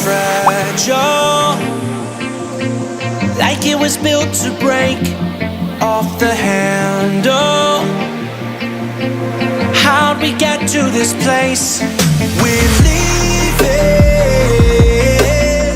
fragile, like it was built to break off the handle. How'd we get to this place? We're leaving.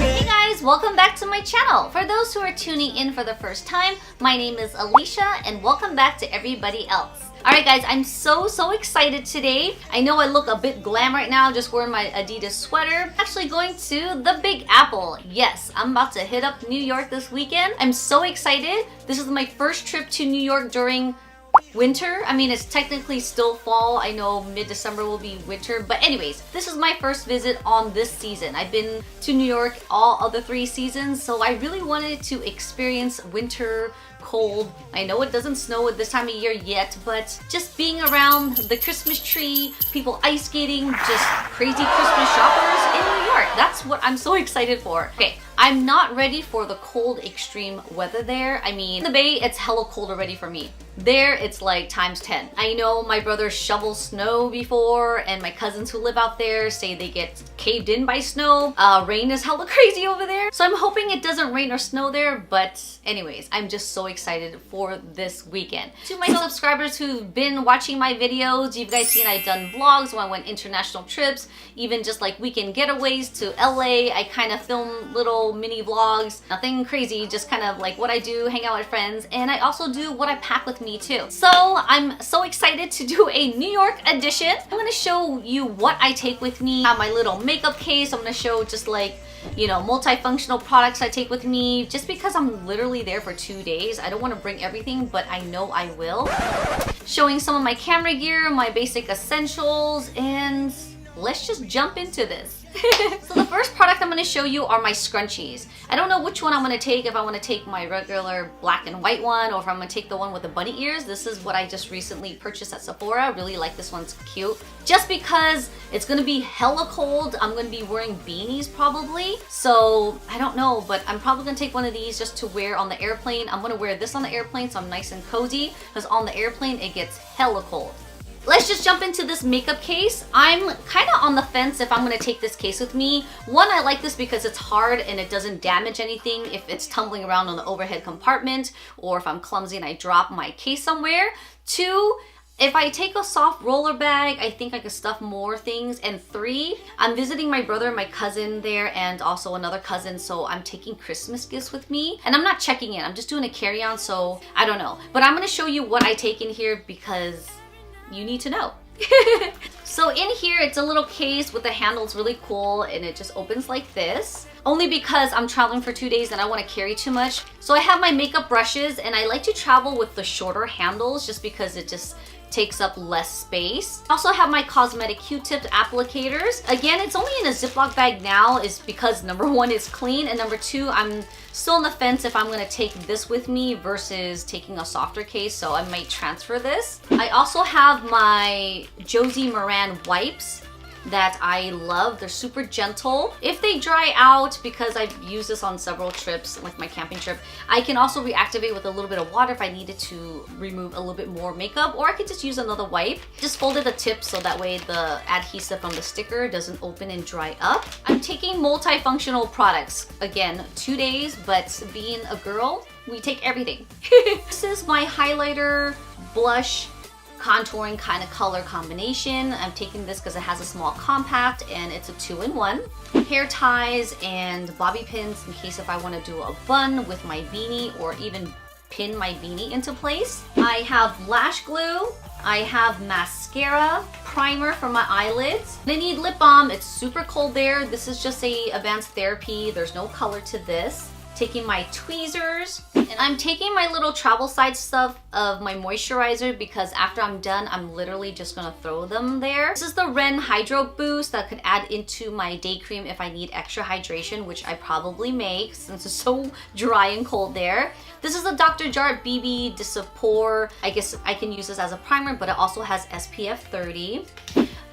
Hey guys, welcome back to my channel. For those who are tuning in for the first time, my name is Alicia and welcome back to everybody else. Alright guys, I'm so excited today. I know I look a bit glam right now, just wearing my Adidas sweater. Actually going to the Big Apple. Yes, I'm about to hit up New York this weekend. I'm so excited. This is my first trip to New York during winter. I mean, it's technically still fall. I know mid-December will be winter, but anyways, this is my first visit on this season. I've been to New York all other 3 seasons, so I really wanted to experience winter, cold. I know it doesn't snow at this time of year yet, but just being around the Christmas tree, people ice skating, just crazy Christmas shoppers in New York. That's what I'm so excited for. Okay, I'm not ready for the cold extreme weather there. I mean, in the Bay, it's hella cold already for me. There, it's like times 10. I know my brother shoveled snow before, and my cousins who live out there say they get caved in by snow. Rain is hella crazy over there. So I'm hoping it doesn't rain or snow there, but anyways, I'm just so excited for this weekend. To my subscribers who've been watching my videos, you guys seen I've done vlogs when I went international trips, even just like weekend getaways to LA. I kind of film little mini vlogs, nothing crazy, just kind of like what I do, hang out with friends, and I also do what I pack with me too. So I'm so excited to do a New York edition. I'm going to show you what I take with me. I have my little makeup case. I'm going to show just like, you know, multifunctional products I take with me, just because I'm literally there for 2 days. I don't want to bring everything, but I know I will. Showing some of my camera gear, my basic essentials, and let's just jump into this. So the first product I'm going to show you are my scrunchies. I don't know which one I'm going to take, if I want to take my regular black and white one or if I'm going to take the one with the bunny ears. This is what I just recently purchased at Sephora. I really like this one's cute. Just because it's going to be hella cold, I'm going to be wearing beanies probably. So I don't know, but I'm probably going to take one of these just to wear on the airplane. I'm going to wear this on the airplane so I'm nice and cozy, because on the airplane it gets hella cold. Let's just jump into this makeup case. I'm kind of on the fence if I'm going to take this case with me. One, I like this because it's hard and it doesn't damage anything if it's tumbling around on the overhead compartment or if I'm clumsy and I drop my case somewhere. 2, if I take a soft roller bag, I think I could stuff more things. And 3, I'm visiting my brother and my cousin there and also another cousin, so I'm taking Christmas gifts with me. And I'm not checking in, I'm just doing a carry-on, so I don't know. But I'm going to show you what I take in here because you need to know. So in here, it's a little case with the handle. It's really cool and it just opens like this. Only because I'm traveling for 2 days and I want to carry too much. So I have my makeup brushes and I like to travel with the shorter handles just because it just takes up less space. I also have my cosmetic Q-tip applicators. Again, it's only in a Ziploc bag now is because number 1, it's clean, and number 2, I'm still on the fence if I'm going to take this with me versus taking a softer case, so I might transfer this. I also have my Josie Maran wipes that I love. They're super gentle. If they dry out, because I've used this on several trips, like my camping trip, I can also reactivate with a little bit of water if I needed to remove a little bit more makeup, or I could just use another wipe. Just folded the tip so that way the adhesive from the sticker doesn't open and dry up. I'm taking multifunctional products. Again, 2 days, but being a girl, we take everything. This is my highlighter, blush, contouring kind of color combination. I'm taking this because it has a small compact and it's a 2-in-1. Hair ties and bobby pins in case if I want to do a bun with my beanie or even pin my beanie into place. I have lash glue. I have mascara, primer for my eyelids. I need lip balm. It's super cold there. This is just a advanced therapy. There's no color to this. Taking my tweezers, and I'm taking my little travel size stuff of my moisturizer because after I'm done, I'm literally just gonna throw them there. This is the Ren Hydro Boost that could add into my day cream if I need extra hydration, which I probably may since it's so dry and cold there. This is the Dr. Jart BB Dissipore. I guess I can use this as a primer, but it also has SPF 30.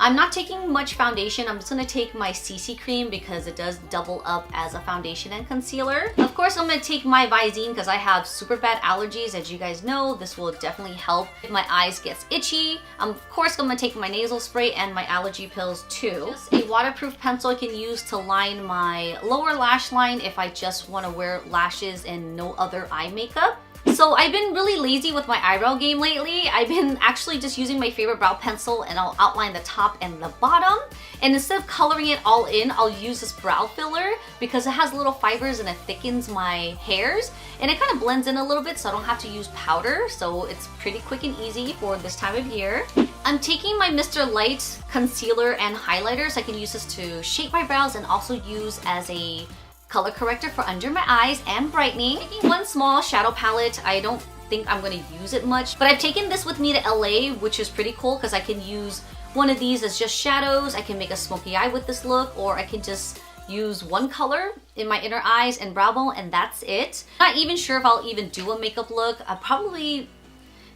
I'm not taking much foundation. I'm just gonna take my CC cream because it does double up as a foundation and concealer. Of course, I'm gonna take my Visine because I have super bad allergies. As you guys know, this will definitely help if my eyes gets itchy. I'm of course gonna take my nasal spray and my allergy pills too. Just a waterproof pencil I can use to line my lower lash line if I just wanna wear lashes and no other eye makeup. So I've been really lazy with my eyebrow game lately. I've been actually just using my favorite brow pencil and I'll outline the top and the bottom. And instead of coloring it all in, I'll use this brow filler because it has little fibers and it thickens my hairs. And it kind of blends in a little bit so I don't have to use powder. So it's pretty quick and easy for this time of year. I'm taking my Mr. Light concealer and highlighter so I can use this to shape my brows and also use as a color corrector for under my eyes and brightening. Taking one small shadow palette. I don't think I'm going to use it much, but I've taken this with me to LA, which is pretty cool because I can use one of these as just shadows. I can make a smoky eye with this look, or I can just use one color in my inner eyes and brow bone, and that's it. Not even sure if I'll even do a makeup look. I'll probably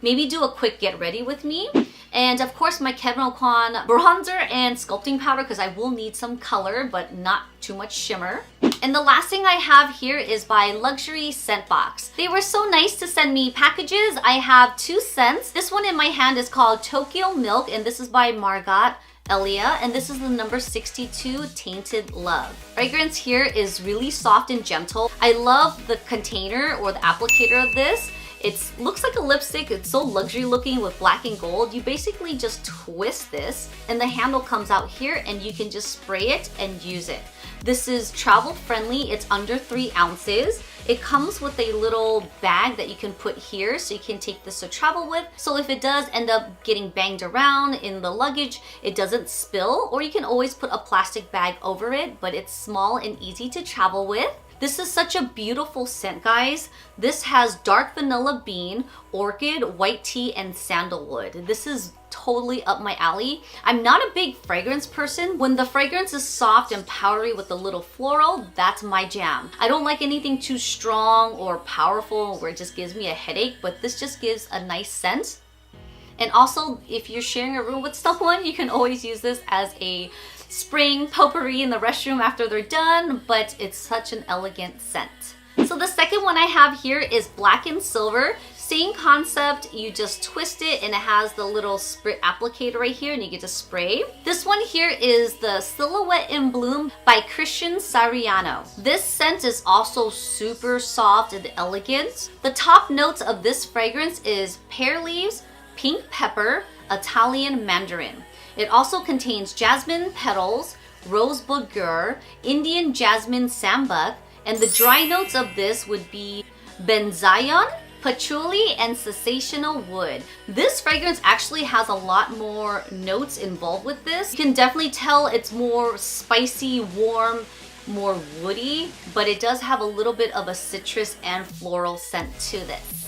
maybe do a quick get ready with me. And of course my Kevyn Aucoin bronzer and sculpting powder because I will need some color but not too much shimmer. And the last thing I have here is by Luxury Scent Box. They were so nice to send me packages. I have 2 scents. This one in my hand is called ToykoMilk and this is by Margot, Elena, and this is the number 62 Tainted Love. Fragrance here is really soft and gentle. I love the container or the applicator of this. It looks like a lipstick. It's so luxury looking with black and gold. You basically just twist this and the handle comes out here and you can just spray it and use it. This is travel friendly. It's under 3 ounces. It comes with a little bag that you can put here so you can take this to travel with. So if it does end up getting banged around in the luggage, it doesn't spill, or you can always put a plastic bag over it, but it's small and easy to travel with. This is such a beautiful scent, guys. This has dark vanilla bean, orchid, white tea, and sandalwood. This is totally up my alley. I'm not a big fragrance person. When the fragrance is soft and powdery with a little floral, that's my jam. I don't like anything too strong or powerful where it just gives me a headache, but this just gives a nice scent. And also, if you're sharing a room with someone, you can always use this as a spraying potpourri in the restroom after they're done, but it's such an elegant scent. So the second one I have here is Black and Silver. Same concept, you just twist it and it has the little sprit applicator right here and you get to spray. This one here is the Silhouette in Bloom by Christian Siriano. This scent is also super soft and elegant. The top notes of this fragrance is pear leaves, pink pepper, Italian mandarin. It also contains jasmine petals, rosebud gur, Indian jasmine sambuc, and the dry notes of this would be benzoin, patchouli, and sensational wood. This fragrance actually has a lot more notes involved with this. You can definitely tell it's more spicy, warm, more woody, but it does have a little bit of a citrus and floral scent to this.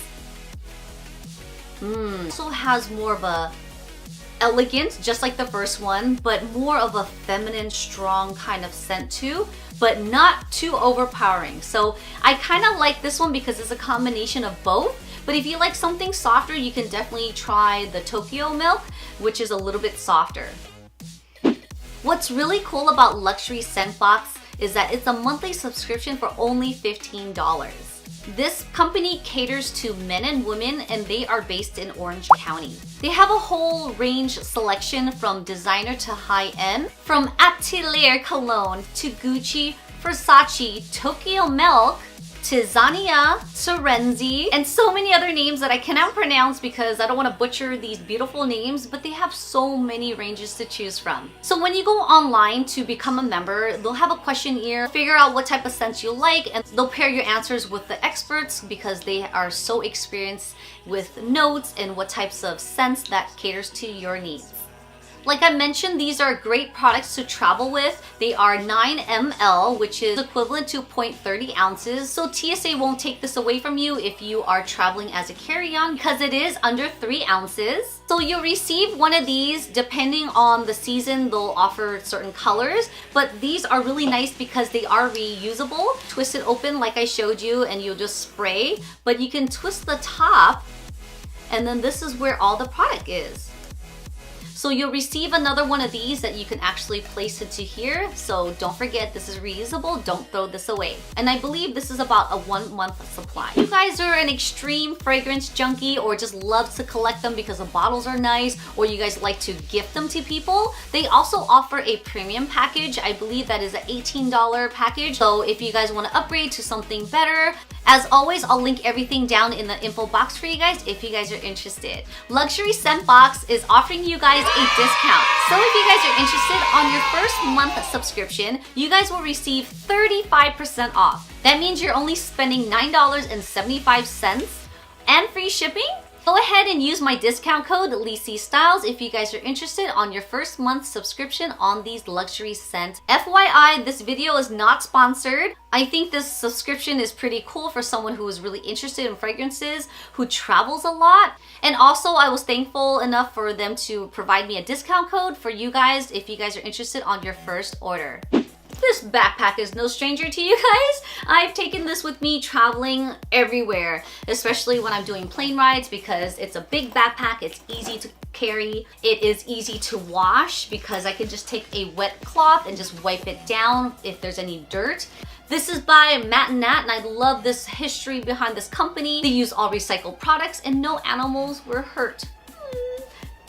Also has more of a elegant, just like the first one, but more of a feminine, strong kind of scent too, but not too overpowering. So I kind of like this one because it's a combination of both. But if you like something softer, you can definitely try the ToykoMilk, which is a little bit softer. What's really cool about Luxury Scent Box is that it's a monthly subscription for only $15. This company caters to men and women and they are based in Orange County. They have a whole range selection from designer to high-end, from Atelier Cologne to Gucci, Versace, ToykoMilk, to Zania, to Renzi, and so many other names that I cannot pronounce because I don't want to butcher these beautiful names, but they have so many ranges to choose from. So when you go online to become a member, they'll have a questionnaire, figure out what type of scents you like, and they'll pair your answers with the experts because they are so experienced with notes and what types of scents that caters to your needs. Like I mentioned, these are great products to travel with. They are 9 ml, which is equivalent to 0.30 ounces. So TSA won't take this away from you if you are traveling as a carry-on because it is under 3 ounces. So you'll receive one of these depending on the season. They'll offer certain colors, but these are really nice because they are reusable. Twist it open like I showed you and you'll just spray, but you can twist the top and then this is where all the product is. So you'll receive another one of these that you can actually place into here. So don't forget, this is reusable. Don't throw this away. And I believe this is about a 1 month supply. You guys are an extreme fragrance junkie or just love to collect them because the bottles are nice, or you guys like to gift them to people, they also offer a premium package. I believe that is an $18 package. So if you guys want to upgrade to something better, as always, I'll link everything down in the info box for you guys if you guys are interested. Luxury Scent Box is offering you guys a discount. So if you guys are interested, on your first month subscription, you guys will receive 35% off. That means you're only spending $9.75 and free shipping. Go ahead and use my discount code leecestylz if you guys are interested on your first month subscription on these luxury scents. FYI, this video is not sponsored. I think this subscription is pretty cool for someone who is really interested in fragrances, who travels a lot. And also, I was thankful enough for them to provide me a discount code for you guys if you guys are interested on your first order. This backpack is no stranger to you guys. I've taken this with me traveling everywhere, especially when I'm doing plane rides because it's a big backpack, it's easy to carry, it is easy to wash because I can just take a wet cloth and just wipe it down if there's any dirt. This is by Matt & Nat, and I love this history behind this company. They use all recycled products and no animals were hurt.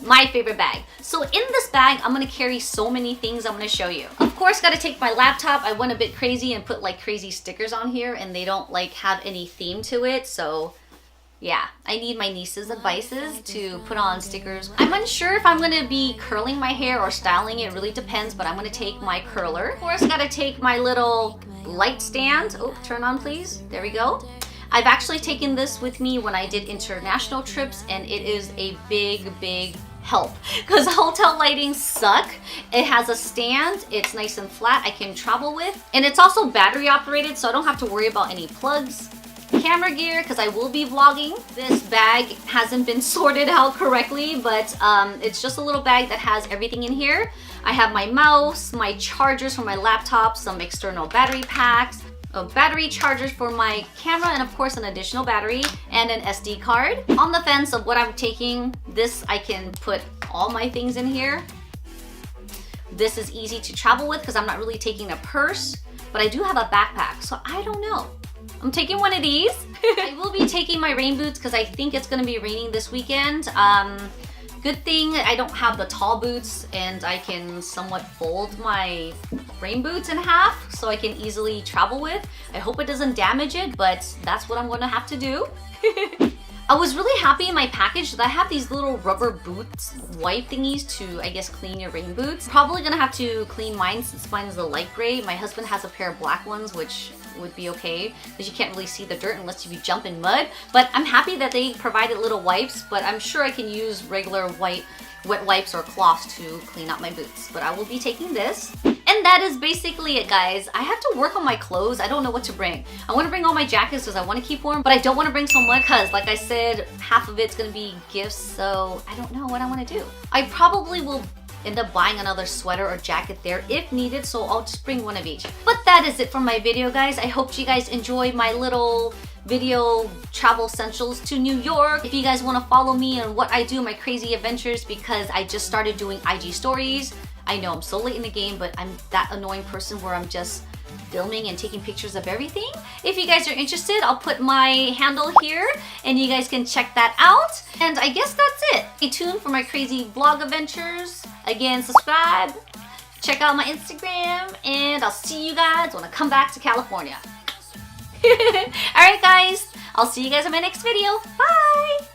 My favorite bag. So in this bag, I'm gonna carry so many things I'm gonna show you. Of course, gotta take my laptop. I went a bit crazy and put like crazy stickers on here and they don't like have any theme to it. So yeah, I need my niece's advices to put on stickers. I'm unsure if I'm gonna be curling my hair or styling it. It really depends, but I'm gonna take my curler. Of course, gotta take my little light stand. Oh, turn on please. There we go. I've actually taken this with me when I did international trips and it is a big help because hotel lighting suck. It has a stand, it's nice and flat, I can travel with, and it's also battery operated so I don't have to worry about any plugs. Camera gear because I will be vlogging. This bag hasn't been sorted out correctly, but it's just a little bag that has everything in here. I have my mouse, my chargers for my laptop, some external battery packs, battery chargers for my camera, and of course an additional battery and an SD card. On the fence of what I'm taking, this I can put all my things in here. This is easy to travel with because I'm not really taking a purse, but I do have a backpack, so I don't know. I'm taking one of these. I will be taking my rain boots because I think it's gonna be raining this weekend. Good thing I don't have the tall boots and I can somewhat fold my rain boots in half so I can easily travel with. I hope it doesn't damage it, but that's what I'm gonna have to do. I was really happy in my package that I have these little rubber boots wipe thingies to, I guess, clean your rain boots. Probably gonna have to clean mine since mine is a light gray. My husband has a pair of black ones, which would be okay because you can't really see the dirt unless you jump in mud. But I'm happy that they provided little wipes, but I'm sure I can use regular wet wipes or cloths to clean out my boots. But I will be taking this. And that is basically it, guys. I have to work on my clothes. I don't know what to bring. I want to bring all my jackets because I want to keep warm, but I don't want to bring so much because, like I said, half of it's going to be gifts, so I don't know what I want to do. I probably will end up buying another sweater or jacket there if needed, so I'll just bring one of each. But that is it for my video, guys. I hope you guys enjoyed my little video travel essentials to New York. If you guys want to follow me on what I do, my crazy adventures, because I just started doing IG stories. I know I'm so late in the game, but I'm that annoying person where I'm just filming and taking pictures of everything. If you guys are interested, I'll put my handle here and you guys can check that out. And I guess that's it. Stay tuned for my crazy vlog adventures. Again, subscribe, check out my Instagram, and I'll see you guys when I come back to California. Alright guys, I'll see you guys in my next video. Bye!